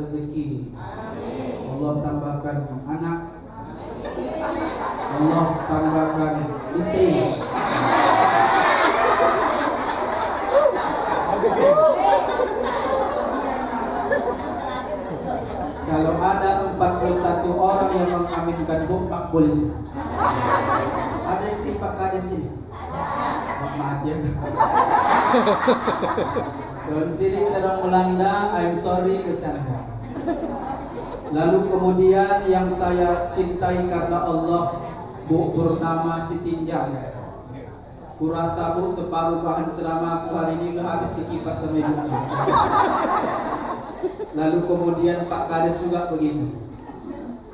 rezeki, Allah tambahkan anak, Allah tambahkan istri. Kalau ada 41 orang yang mengaminkan bumpak boleh. Ada istri Pak Kades ini. Maaf ya. Don sini terang melanda, I'm sorry bercanda. Lalu kemudian yang saya cintai karena Allah, Bu bernama Siti Njang. Kurasa Bu separuh bahan ceramah aku hari ini udah habis dikipas sama ibu. Lalu kemudian Pak Kades juga begitu.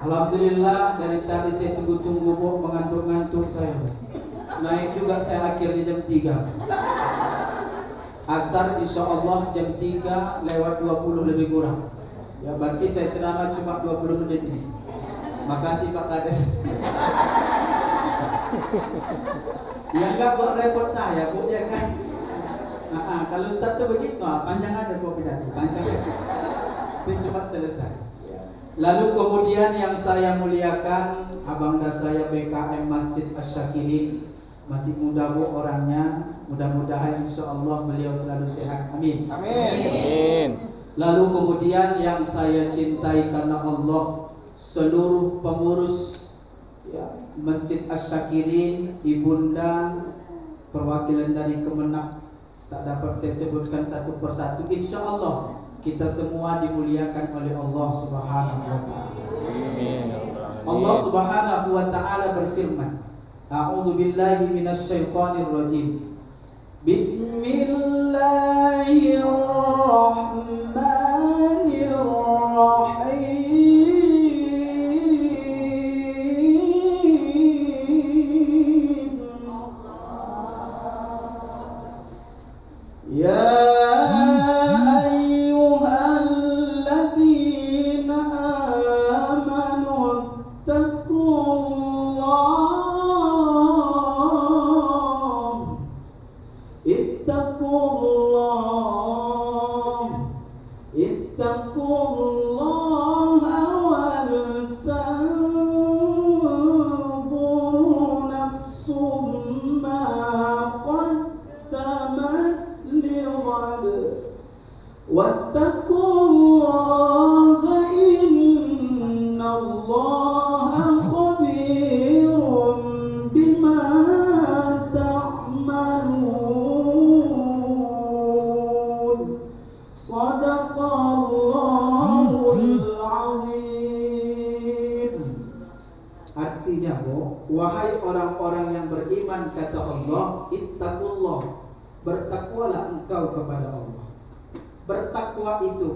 Alhamdulillah dari tadi saya tunggu-tunggu Bu, mengantuk-ngantuk saya. Naik juga saya akhirnya jam 3. Asar insya Allah jam 3 lewat 20 lebih kurang. Ya berarti saya ceramah cuma 20 menit ini. Makasih Pak Kades. Ya enggak buat repot saya Bu ya kan. Kalau Ustaz tuh begitu, panjang aja Bu pidato, panjang aja. Itu cepat selesai. Lalu kemudian yang saya muliakan abangda saya BKM Masjid Asy-Syakirin, masih muda Bu orangnya, mudah-mudahan insya Allah beliau selalu sehat, amin. Amin. Lalu kemudian yang saya cintai karena Allah, seluruh pengurus ya, Masjid Asy-Syakirin, ibunda, perwakilan dari Kemenak, tak dapat saya sebutkan satu persatu. Insya Allah kita semua dimuliakan oleh Allah Subhanahu wa Ta'ala. Allah Subhanahu wa Ta'ala berfirman, A'udzu billahi minasy syaithanir rajim. Bismillahirrahmanirrahim. Ya wahai orang-orang yang beriman, kata Allah, ittaqullah, bertakwalah engkau kepada Allah. Bertakwa itu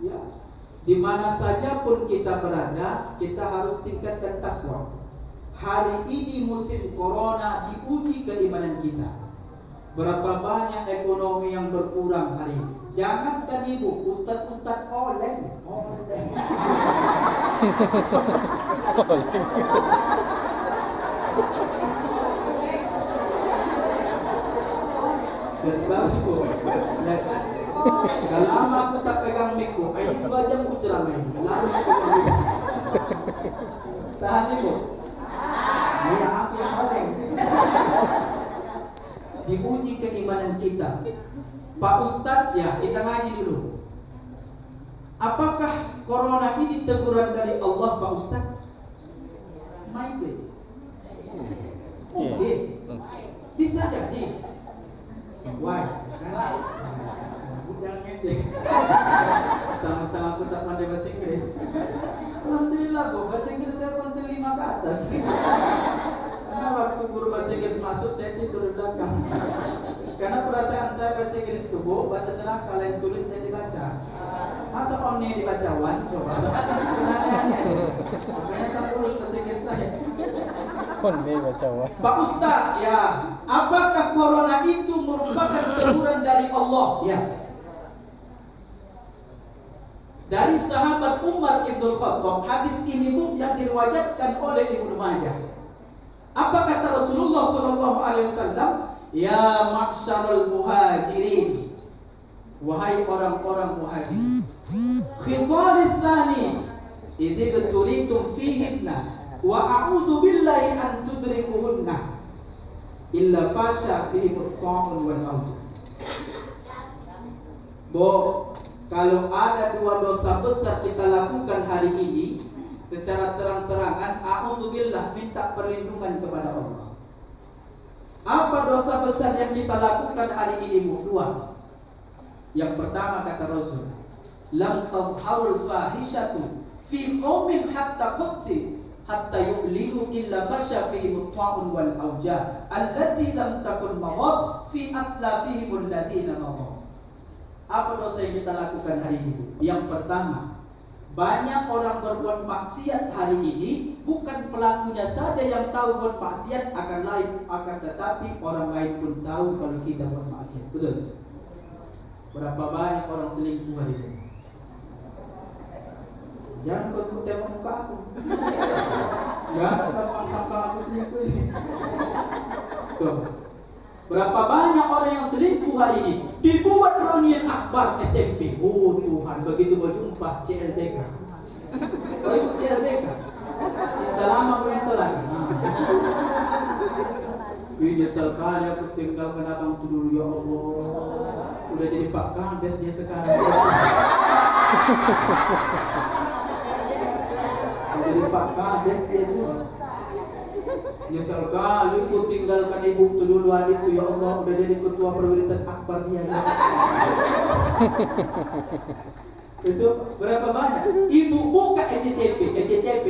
ya, di mana saja pun kita berada, kita harus tingkatkan takwa. Hari ini musim corona diuji keimanan kita. Berapa banyak ekonomi yang berkurang hari ini. Jangankan ibu, ustaz-ustaz oleng. Ibu, ya kan? Kalau lama aku tak pegang mikro, ini 2 jam aku ceramah ini. Lalu aku pegang. Tahan ibu. Ya aku yang oleng. Diuji keimanan kita. Pak Ustadz ya, kita ngaji dulu. Apakah corona ini teguran dari Allah Pak Ustadz? Maybe. Mungkin. Bisa jadi. Why? Jangan ngecek. Tentang aku tak pandai bahasa Inggris. Alhamdulillah kok, bahasa Inggris saya pandai 5 ke atas. Karena waktu guru bahasa Inggris masuk, saya tidur di belakang. Karena perasaan saya bahasa Inggris itu bahasa neraka, kalian tulis dan dibaca. Masa omni dibaca wan, coba. Makanya tak lulus bahasa Inggris saya. Pak Ustaz, ya, apakah corona itu merupakan teguran dari Allah? Ya. Dari sahabat Umar Ibn Khattab, hadis ini pun yang diriwayatkan oleh Ibnu Majah. Apa kata Rasulullah SAW? Ya ma'syarul muhajirin, wahai orang-orang muhajir, idzi beturitum fihinna wa a'udzu billahi an tudrikuhunna illa fasha fihi ta'un wal auj. Kalau ada dua dosa besar kita lakukan hari ini secara terang-terangan, a'udzubillah, minta perlindungan kepada Allah. Apa dosa besar yang kita lakukan hari ini? Dua. Yang pertama kata Rasul, lam tadhharul fahishatu fi qaumin hatta yu'linu illa fasha fihim at-ta'un wal awja allati lam takun mawad fi aslafihim alladhina mawad. Apa dosa yang kita lakukan hari ini? Yang pertama, banyak orang berbuat maksiat hari ini, bukan pelakunya saja yang tahu buat maksiat, akan tetapi orang lain pun tahu kalau kita buat maksiat. Betul? Berapa banyak orang selingkuh hari ini? Jangan kau tengok muka aku. Jangan tengok aku selingkuh ini. Coba. Berapa banyak orang yang selingkuh hari ini? Dibuat reunian akbar SMP. Oh Tuhan, begitu berjumpa CLBK. Kau ikut CLBK? Cinta lama belum lagi. Nyesel kali aku tinggalkan abang itu dulu, ya Allah. Udah jadi Pak Kades dia sekarang. Udah jadi Pak Kades dia juga. Nyesel kali aku tinggalkan ibu itu dulu, adik itu, ya Allah. Udah jadi ketua perwira akbar dia. Itu berapa banyak? Ibu buka EJTP.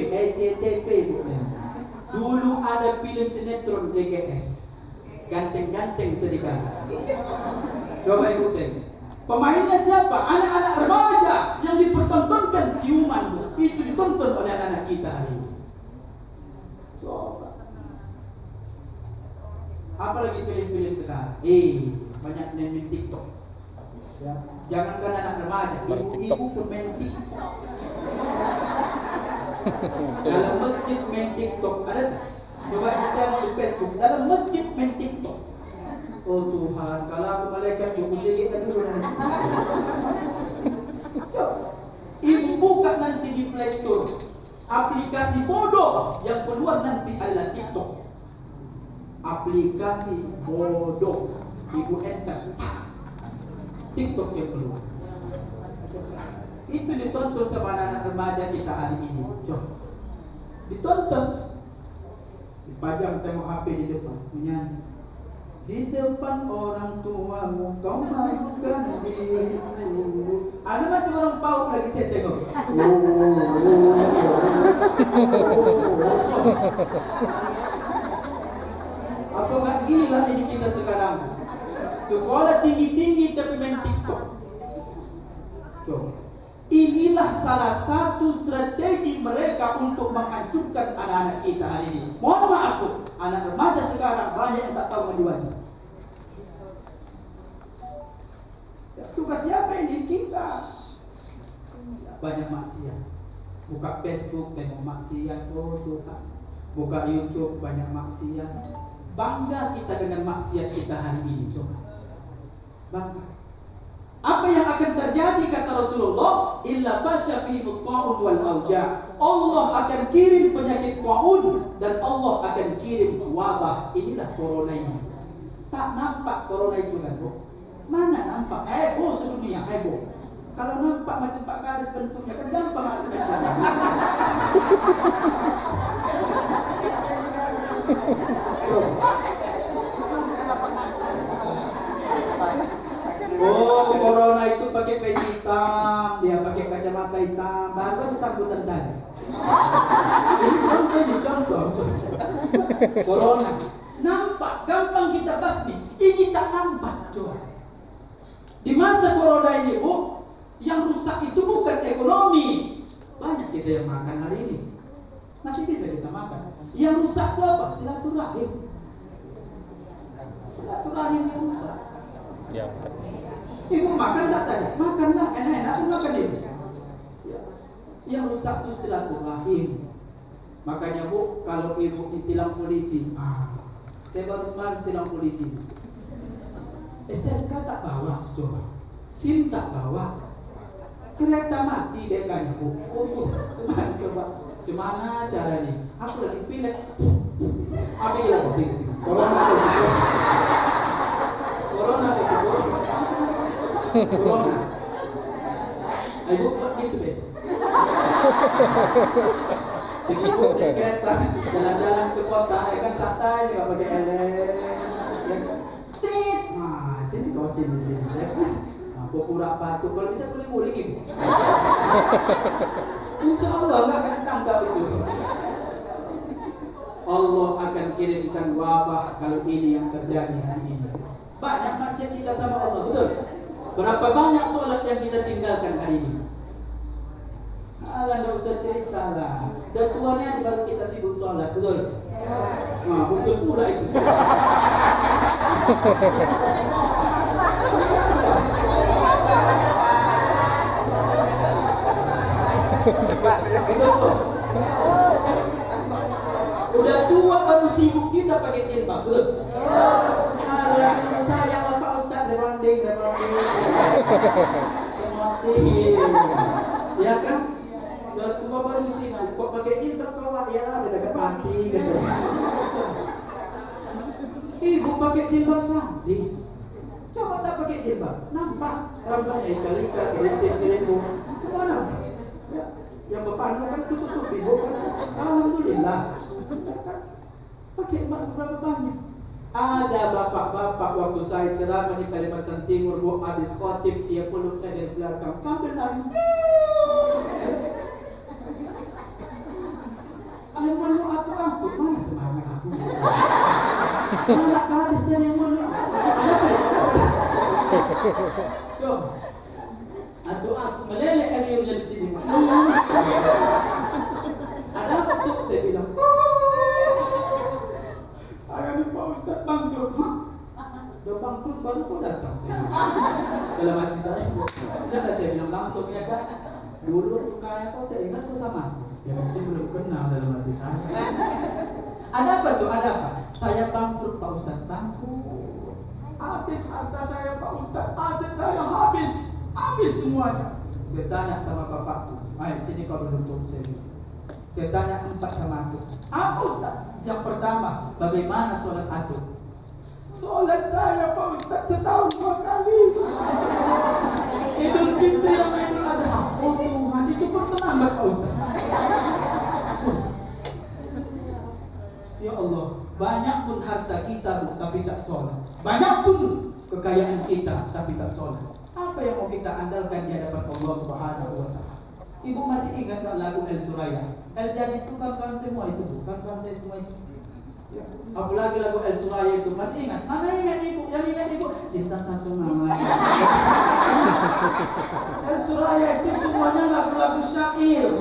Dulu ada film sinetron GGS, ganteng-ganteng sedikit. Coba ikutin. Pemainnya siapa? Anak-anak remaja yang dipertontonkan ciuman. Itu ditonton oleh anak-anak kita hari ini. Coba. Apalagi film-film sekarang? Banyak yang main TikTok. Ya. Jangankan anak remaja, ibu-ibu pun main TikTok. Dalam masjid main TikTok ada tak? Coba kita di Facebook, dalam masjid main TikTok. Oh Tuhan, kalau aku malaikat aku jadi dulu. Ibu buka nanti di Play Store aplikasi bodoh yang keluar nanti adalah TikTok. Aplikasi bodoh, ibu enter TikTok yang keluar. Itu ditonton sama anak remaja kita hari ini. Coba ditonton, dipajang tengok HP di depan, menyanyi. Di depan orang tuamu kau malukan diriku. Ada macam orang paut lagi saya tengok. Apakah gila ini kita sekarang? Sekolah tinggi-tinggi tapi main TikTok. Coba. Inilah salah satu strategi mereka untuk menghancurkan anak-anak kita hari ini. Mohon maaf, anak remaja sekarang banyak yang tak tahu mandi wajib. Tugas siapa ini? Kita. Banyak maksiat. Buka Facebook tengok maksiat, oh Tuhan. Buka YouTube banyak maksiat. Bangga kita dengan maksiat kita hari ini, coba. Bangga. Apa yang akan terjadi kata Rasulullah? Illa fasya fihi at-ta'un wal auja. Allah akan kirim penyakit ta'un dan Allah akan kirim wabah. Inilah corona ini. Tak nampak corona itu kan, Bu? Mana nampak? Heboh sedunia, heboh. Kalau nampak macam Pak Kades bentuknya kan gampang sebenarnya. Oh, corona itu pakai peci hitam, dia pakai kacamata hitam, baru sambutan tadi. Ini contoh. Corona nampak, gampang kita basmi. Ini tak nampak, coba. Di masa corona ini, Bu, yang rusak itu bukan ekonomi. Banyak kita yang makan hari ini, masih bisa kita makan. Yang rusak itu apa? Silaturahim. Silaturahim yang rusak. Ya. Ibu makan tak tadi? Makan tak, enak-enak pun makan ibu. Ya. Yang rusak itu silaturahim. Makanya Bu, kalau ibu ditilang polisi, saya baru semalam ditilang polisi. STNK tak bawa, coba. SIM tak bawa. Kereta mati dekanya bu. Cemana caranya? Aku lagi pilek. Apa gila kok? Corona. Ayo buat gitu besok. Ibu naik kereta, jalan-jalan ke kota, ya kan santai, nggak pakai helm, ya kan? Tit, nah sini kau sini, ya kan? Aku pura batu, kalau bisa guling-guling ibu. Insya Allah nggak akan tangkap itu. Allah akan kirimkan wabah kalau ini yang terjadi hari ini. Banyak maksiat kita sama Allah, betul? Berapa banyak sholat yang kita tinggalkan hari ini? Nggak usah cerita lah. Udah tuanya baru kita sibuk sholat, betul? Nah, betul pula itu. Betul. Udah tua baru sibuk kita pakai jilbab, betul? Yang sayang lah Pak Ustadz, derondeng. Semotif, ya kan? Udah tua baru sibuk, kok pakai jilbab kau lah, ya lah, udah dekat mati, gitu. Ibu pakai jilbab cantik. Coba tak pakai jilbab, nampak rambutnya ikat-ikat, keriting, semua nampak. Ya, yang bapak kan tutup ibu kan, alhamdulillah. Pakai berapa banyak? Ada bapak-bapak waktu saya ceramah di Kalimantan Timur, bu habis khotib dia peluk saya dari belakang sambil nangis. Yang meluk aku, mana semangat aku? Mana habis dari yang meluk? Coba, aku meleleh airnya di sini. Ada apa tuh? Saya bilang. Saya Pak Ustaz bangkrut. Udah bangkrut baru kau datang. Dalam hati saya, udah saya bilang langsung ya kan. Dulu kayak kau tak ingat tuh sama aku. Ya mungkin belum kenal dalam hati saya. Ada apa tuh? Ada apa? Saya bangkrut Pak Ustaz, bangkrut. Habis harta saya Pak Ustaz, aset saya habis semuanya. Saya tanya sama bapakku, ayo sini kau duduk sini. Saya tanya 4 sama aku. Apa Ustaz? Yang pertama, bagaimana sholat aku? Sholat saya Pak Ustaz setahun 2 kali. Idul Fitri sama Idul Adha. Oh Tuhan, itu pun terlambat Pak Ustaz. Ya Allah, banyak pun harta kita tapi tak sholat. Banyak pun kekayaan kita tapi tak sholat. Apa yang mau kita andalkan di hadapan Allah Subhanahu wa Ta'ala? Ibu masih ingat tak lagu El Suraya? El Jadid itu kan semua itu, bukan saya semua itu. Ya. Apalagi lagu El Suraya itu masih ingat? Mana ingat ibu? Yang ingat ibu? Cinta satu nama. El Suraya itu semuanya lagu-lagu syair.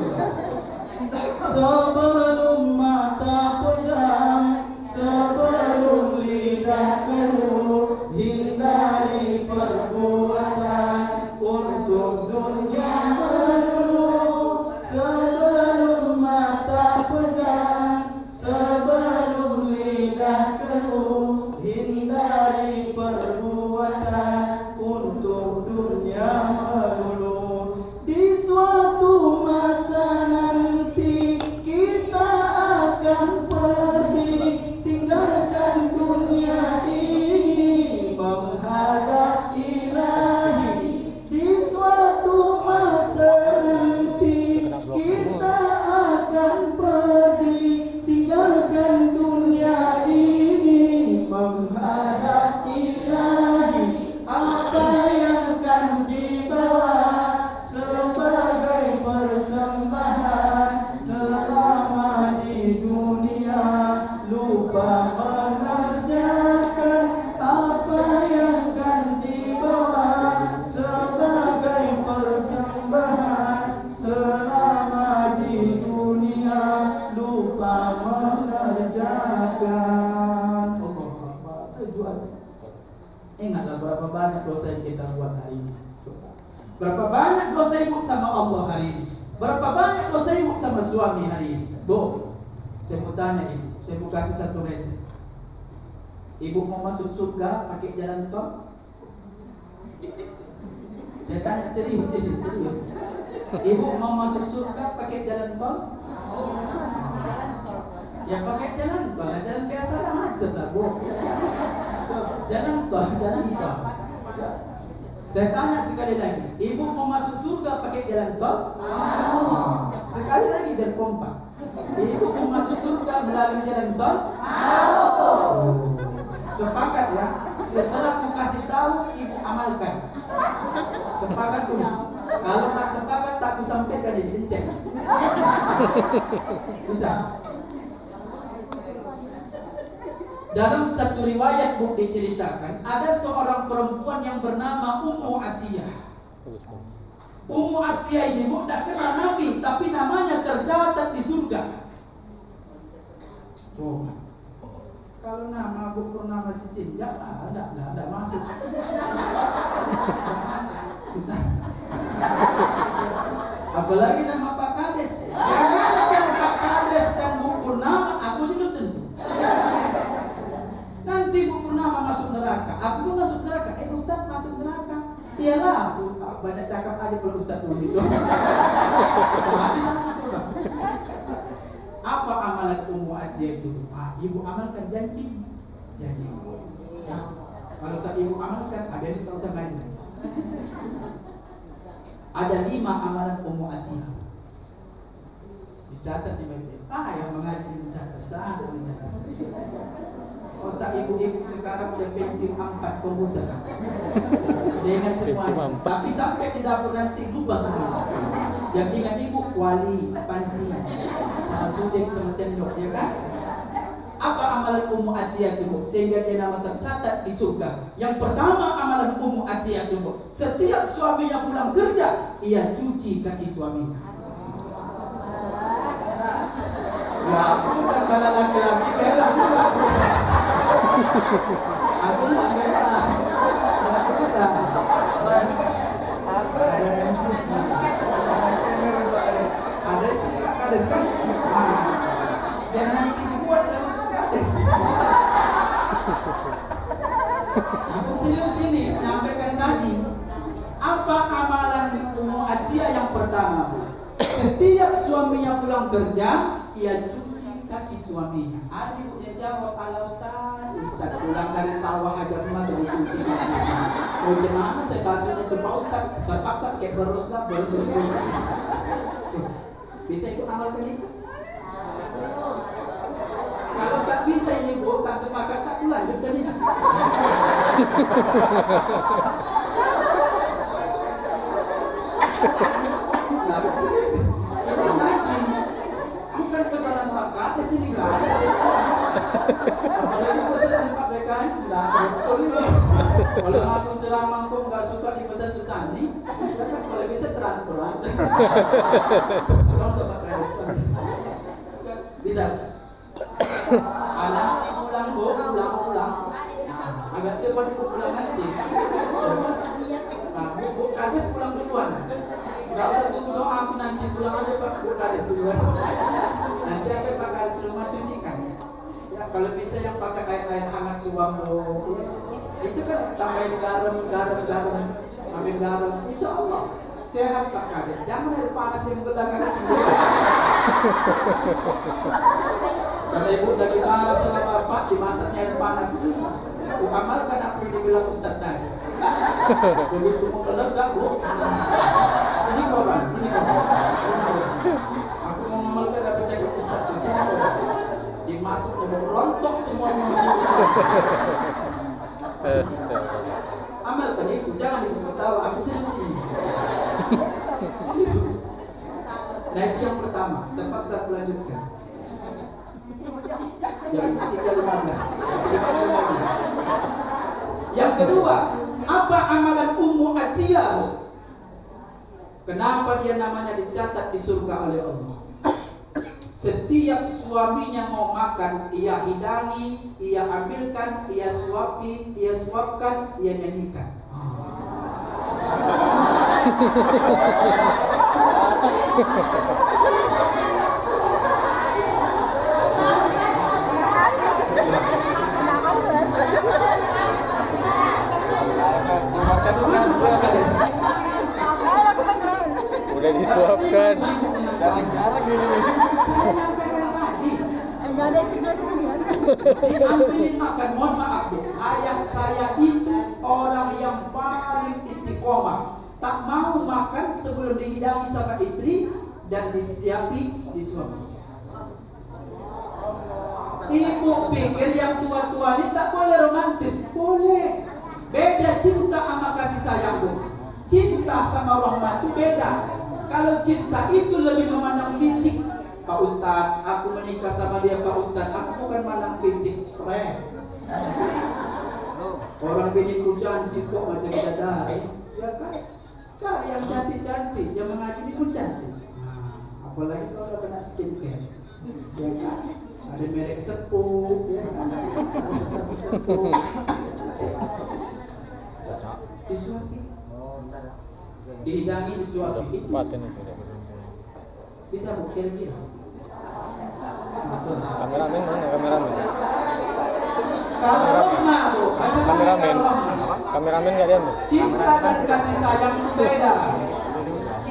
Sebelum mata pejam, sebelum lidah keluh, hindari perbuatan untuk dunia melulu. Sebelum mata pejam, sebelum lidah keluh, hindari perbuatan untuk dunia melulu. Di suatu masa nanti kita akan pergi, tinggalkan dunia ini menghadap Ilahi. Di suatu masa nanti kita akan pergi, tinggalkan dunia ini menghadap Ilahi. Apa yang akan dibawa sebagai persembahan selama di dunia, lupa mengerjakan apa yang akan dibawa sebagai persembahan selama di dunia, lupa mengerjakan. Ingatlah berapa banyak dosa yang kita buat hari ini. Berapa banyak dosa ibu sama Allah hari ini. Berapa banyak dosa ibu sama suami hari ini. Bu, saya mau tanya ibu, saya mau kasih satu resep. Ibu mau masuk surga pakai jalan tol? Saya tanya serius. Ibu mau masuk surga pakai jalan tol? Ya pakai jalan tol, jalan biasa lah macet lah bu. Jalan tol. Saya tanya sekali lagi, ibu mau masuk surga pakai jalan tol? Sekali lagi biar kompak. Ibu mau masuk surga melalui jalan tol? Sepakat ya. Setelah aku kasih tahu, ibu amalkan. Sepakat dulu. Kalau tak sepakat, tak aku sampaikan di cek. Bisa. Dalam satu riwayat buku diceritakan, ada seorang perempuan yang bernama Ummu Atiyah. Ummu Atiyah ini bu tidak kenal Nabi, tapi namanya tercatat di surga. Coba. Kalau nama Bu Purnama Siti, tidak masuk. Apalagi nama Pak Kades. Jangankan Pak Kades dan Bu Purnama, aku juga tentu. Nanti Bu Purnama masuk neraka, aku pun masuk neraka. Ustaz masuk neraka. Iyalah, aku banyak cakap aja kalau Ustaz dulu itu. Habis itu lah. Apa amalan Ummu Atiyah itu? Ibu amalkan janji. Kalau saat ibu amalkan, besok tak usah ngaji. Ada 5 amalan Ummu Atiyah. Dicatat di bagian. Yang mengaji mencatat. Tak ada mencatat. Otak ibu-ibu sekarang udah Pentium 4 komputer. Dengan semuanya. Tapi sampai di dapur nanti lupa semua. Yang ingat ibu Wali, Panci, sama Sudik, sama Sendok, ya kan? Apa amalan Ummu Atiyah itu sehingga dia nama tercatat di surga? Yang pertama amalan Ummu Atiyah itu, setiap suaminya pulang kerja, ia cuci kaki suaminya. Ya aku bukan kalau laki-laki bela juga. Aku tak bela. Ada kan? Dan nanti dibuat sama Kades. Aku serius ini menyampaikan kaji. Apa amalan Ummu Atiyah yang pertama? Setiap suaminya pulang kerja, ia cuci kaki suaminya. Ada ibunya jawab, ala Ustaz pulang dari sawah aja masih dicuci kaki. Oh gimana saya basuhnya ke Pak Ustaz? Terpaksa kayak beruslah, berus. Bisa ikut amalkan itu? Kalau tak bisa ini bu, tak sepakat, tak lanjut dan ini. Nah, serius. Ini lagi. Bukan pesanan Pak Kades ini nggak ada. Apalagi pesanan Pak BKN nggak ada. Kalau aku ceramah kok nggak suka dipesan-pesan nih, kalau bisa transfer aja. Bisa. Nanti pulang agak cepat ikut pulang nanti. Bu Kades pulang duluan. Nggak usah tunggu doa, aku nanti pulang aja Pak Bu Kades duluan. Nanti apa Pak Kades rumah cucikan. Ya, kalau bisa yang pakai air hangat suambo, itu kan tambahin garam. Ambil garam. Insya Allah sehat Pak Kades. Jangan air panas yang berdagangan. Kalau ibu lagi marah sama bapak, dimasaknya air panas dulu. Aku amalkan apa yang dibilang Ustaz tadi. Begitu mau melegak bu, sini kau bang. Aku mau ngamalkan apa cakap Ustaz di sini kau bang. Dimasuk mau rontok semua amalkan itu, jangan ibu ketawa. Aku serius. Nah itu yang pertama. Tempat saya lanjutkan. Yang ketiga 15. Yang kedua, apa amalan Ummu Atiyah? Kenapa dia namanya dicatat di surga oleh Allah? Setiap suaminya mau makan, ia hidangi, ia ambilkan, ia suapkan, ia nyanyikan. Bukan. Jarang-jarang gini nih. Saya nyampaikan kaji. Enggak ada sih sendiri. Diambilin makan, mohon maaf Bu. Ayah saya itu orang yang paling istiqomah. Tak mau makan sebelum dihidangi sama istri dan disiapi di suami. Ibu pikir yang tua-tua ini tak boleh romantis. Boleh. Beda cinta sama kasih sayang Bu. Cinta sama rahmat itu beda. Kalau cinta itu lebih memandang fisik. Pak Ustadz, aku menikah sama dia Pak Ustadz. Aku bukan mandang fisik. Orang biniku cantik kok macam bidadari. Ya kan? Cari yang cantik-cantik. Yang mengaji pun cantik. Apalagi kalau udah kena skincare. Ya kan? Ada merek sepuh, ya kan? Ada sepuh. Disuapi. Dihidangi, disuapi. Itu bisa Bu, kira-kira. Kameramen mana kameramen? Kalau Rahma Bu, macam mana Kameramen. kalau Rahma? Kameramen nggak diambil? Cinta dan kasih sayang itu beda.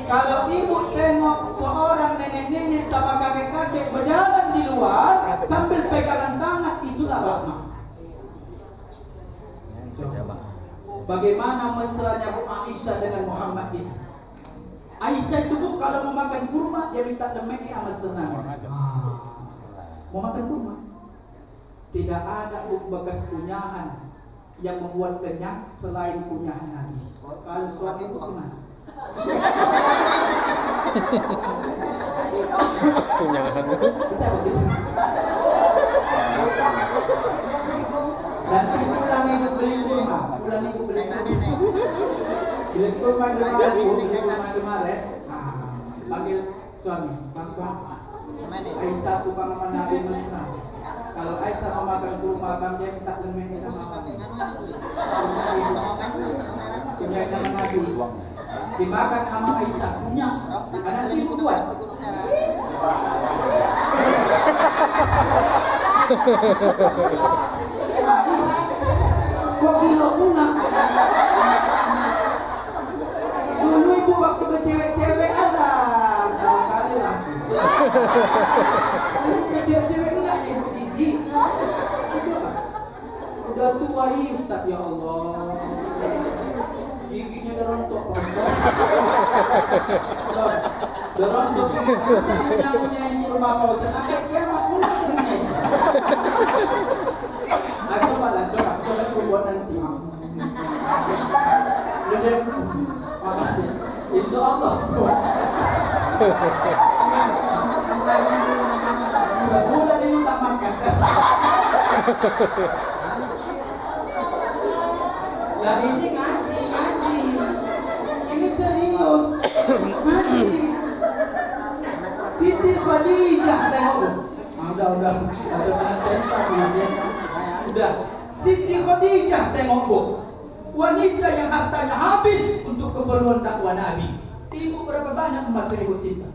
Kalau ibu tengok seorang nenek-nenek sama kakek-kakek berjalan di luar sambil pegangan tangan, itulah rahmat. Bagaimana mesranya Bu Aisyah dengan Muhammad itu? Aisyah itu Bu kalau mau makan kurma dia minta demeknya sama senang. Mau makan kurma? Tidak ada bekas kunyahan yang membuat kenyang selain kunyahan Nabi. Kalau suami Bu gimana? Kunyahan. Bisa. Nanti pulang ibu beli kurma. Beli kurma kemarin. Panggil suami, Bang. Aisyah tuh paman Nabi mesra. Kalau Aisyah mau makan kurma, Bang dia minta lemeng sama punya nama Nabi. Dimakan sama Aisyah punya. Nanti ibu buat. Kok kilo pulang? Dulu ibu waktu bercewek-cewek ada kali lah. Bercewek-cewek enggak ya ibu jijik. Coba. Udah tua Ustaz ya Allah. Giginya udah rontok. Udah rontok. Punya rumah Pak Ustaz. Sampai kiamat pulang sebenarnya. Coba buat nanti. Jadi, insya Allah. Sebulan ini tak makan. Nah ini ngaji. Ini serius. Ngaji. Siti Khadijah tengok. Udah. Siti Khadijah tengok Bu. Wanita yang hartanya habis untuk keperluan dakwah Nabi. Ibu berapa banyak emas yang ibu simpan?